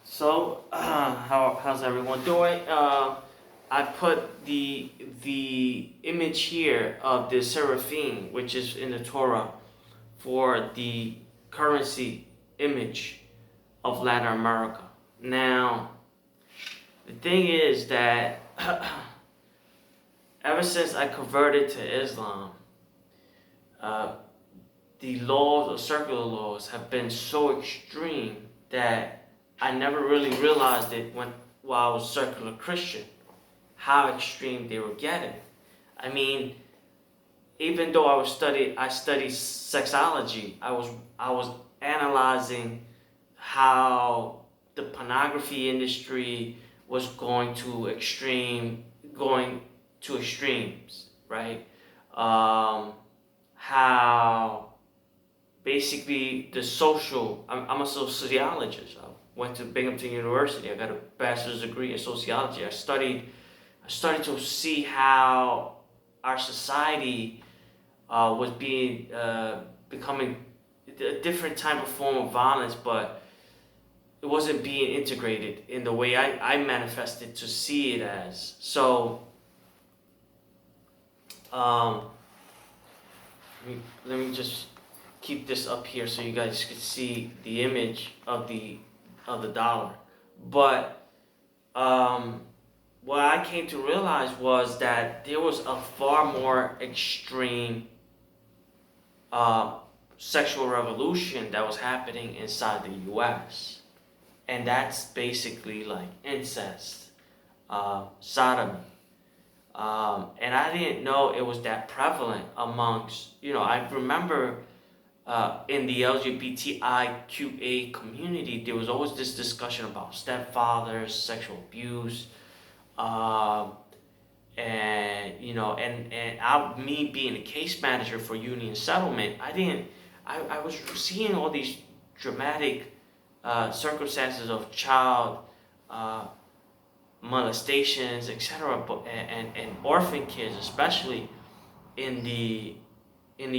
So, how's everyone doing? I put the image here of the seraphim, which is in the Torah, for the currency image of Latin America. Now, the thing is that ever since I converted to Islam, uh, the laws or circular laws have been so extreme that I never really realized it while I was circular Christian, how extreme they were getting. I mean, even though I studied sexology, I was analyzing how the pornography industry was going to extremes, right? How basically the social, I'm a sociologist. I went to Binghamton University. I got a bachelor's degree in sociology. I started to see how our society was becoming a different type of form of violence, but it wasn't being integrated in the way I manifested to see it as. So, um, let me just keep this up here so you guys can see the image of the dollar. But what I came to realize was that there was a far more extreme sexual revolution that was happening inside the U.S. And that's basically like incest, sodomy. And I didn't know it was that prevalent amongst, I remember in the LGBTIQA community, there was always this discussion about stepfathers, sexual abuse, me being a case manager for union settlement, I was seeing all these dramatic circumstances of child molestations, etc., and orphan kids, especially in the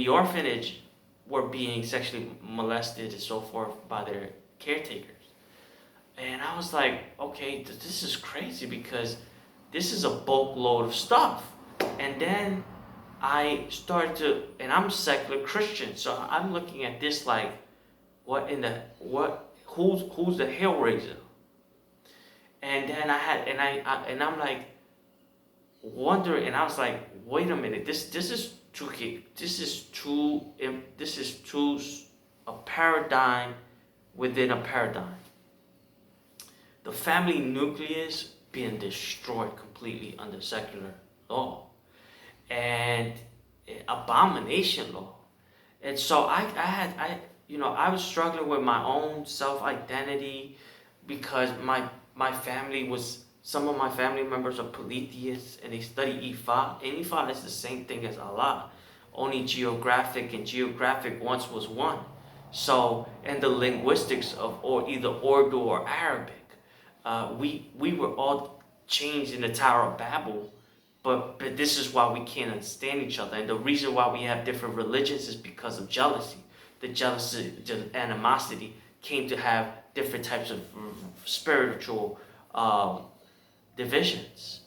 orphanage, were being sexually molested and so forth by their caretakers. And I was like, okay, this is crazy because this is a bulk load of stuff. And then I started to, and I'm secular Christian, so I'm looking at this like, who's the hellraiser? And then I'm like wondering, and I was like, wait a minute, this is too a paradigm within a paradigm. The family nucleus being destroyed completely under secular law and abomination law. And so I was struggling with my own self-identity because some of my family members are polytheists and they study Ifa. And Ifa is the same thing as Allah, only geographic, and geographic once was one. So, and the linguistics of either Urdu or Arabic, we were all changed in the Tower of Babel, but this is why we can't understand each other. And the reason why we have different religions is because of jealousy. The animosity came to have different types of spiritual divisions.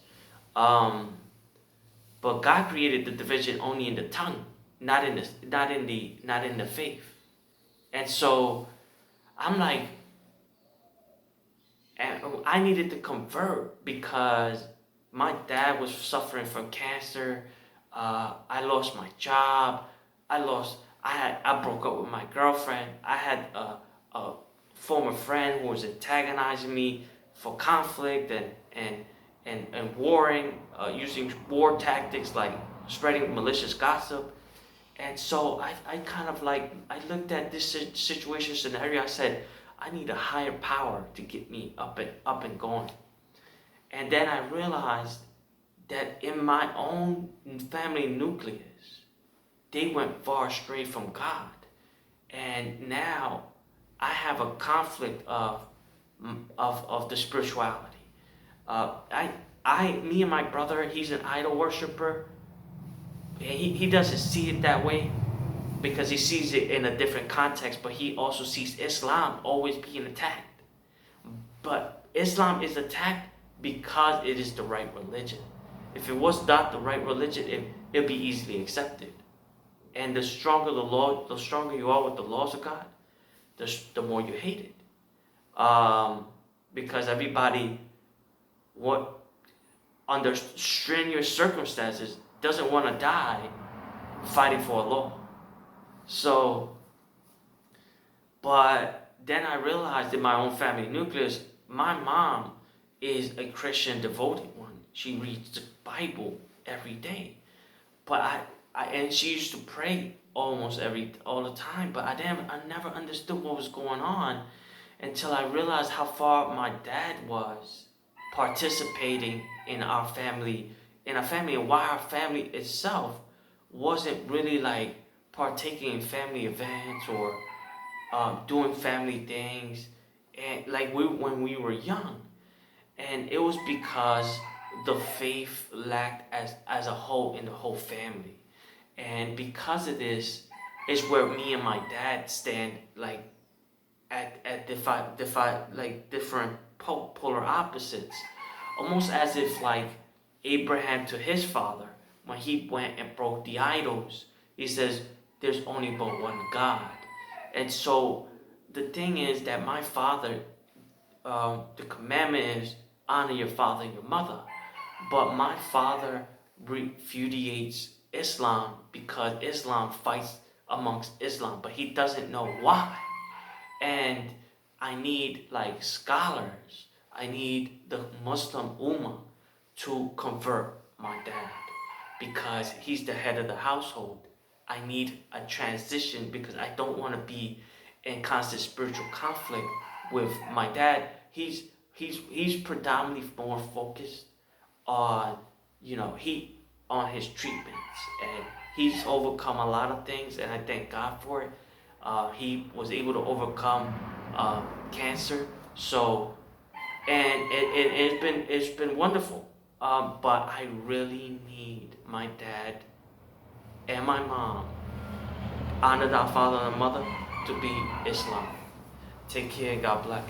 But God created the division only in the tongue, not in the faith. And so I'm like, and I needed to convert because my dad was suffering from cancer. I lost my job. I broke up with my girlfriend. I had a former friend who was antagonizing me for conflict and warring, using war tactics like spreading malicious gossip. And so I kind of like, I looked at this situation scenario. I said, I need a higher power to get me up and going. And then I realized that in my own family nucleus, they went far astray from God. And now I have a conflict of the spirituality. Me and my brother, he's an idol worshiper. And he doesn't see it that way because he sees it in a different context, but he also sees Islam always being attacked. But Islam is attacked because it is the right religion. If it was not the right religion, it'd be easily accepted. And the stronger the law, the stronger you are with the laws of God, the more you hate it. Because everybody, under strenuous circumstances, doesn't want to die fighting for a law. So, but then I realized in my own family nucleus, my mom is a Christian devoted one. She reads the Bible every day. But and she used to pray almost all the time. But I never understood what was going on until I realized how far my dad was participating in our family, and why our family itself wasn't really like partaking in family events or doing family things, and like when we were young. And it was because the faith lacked as a whole in the whole family. And because of this is where me and my dad stand, like at different polar opposites, almost as if like Abraham to his father, when he went and broke the idols, he says there's only but one God. And so the thing is that my father, the commandment is honor your father and your mother, but my father repudiates Islam because Islam fights amongst Islam, but he doesn't know why. And I need like scholars, I need the Muslim Ummah to convert my dad because he's the head of the household. I need a transition because I don't want to be in constant spiritual conflict with my dad. He's predominantly more focused on, on his treatments, and he's overcome a lot of things, and I thank God for it. He was able to overcome cancer, so and it's been wonderful. But I really need my dad and my mom, honor our father and mother, to be Islam. Take care. God bless.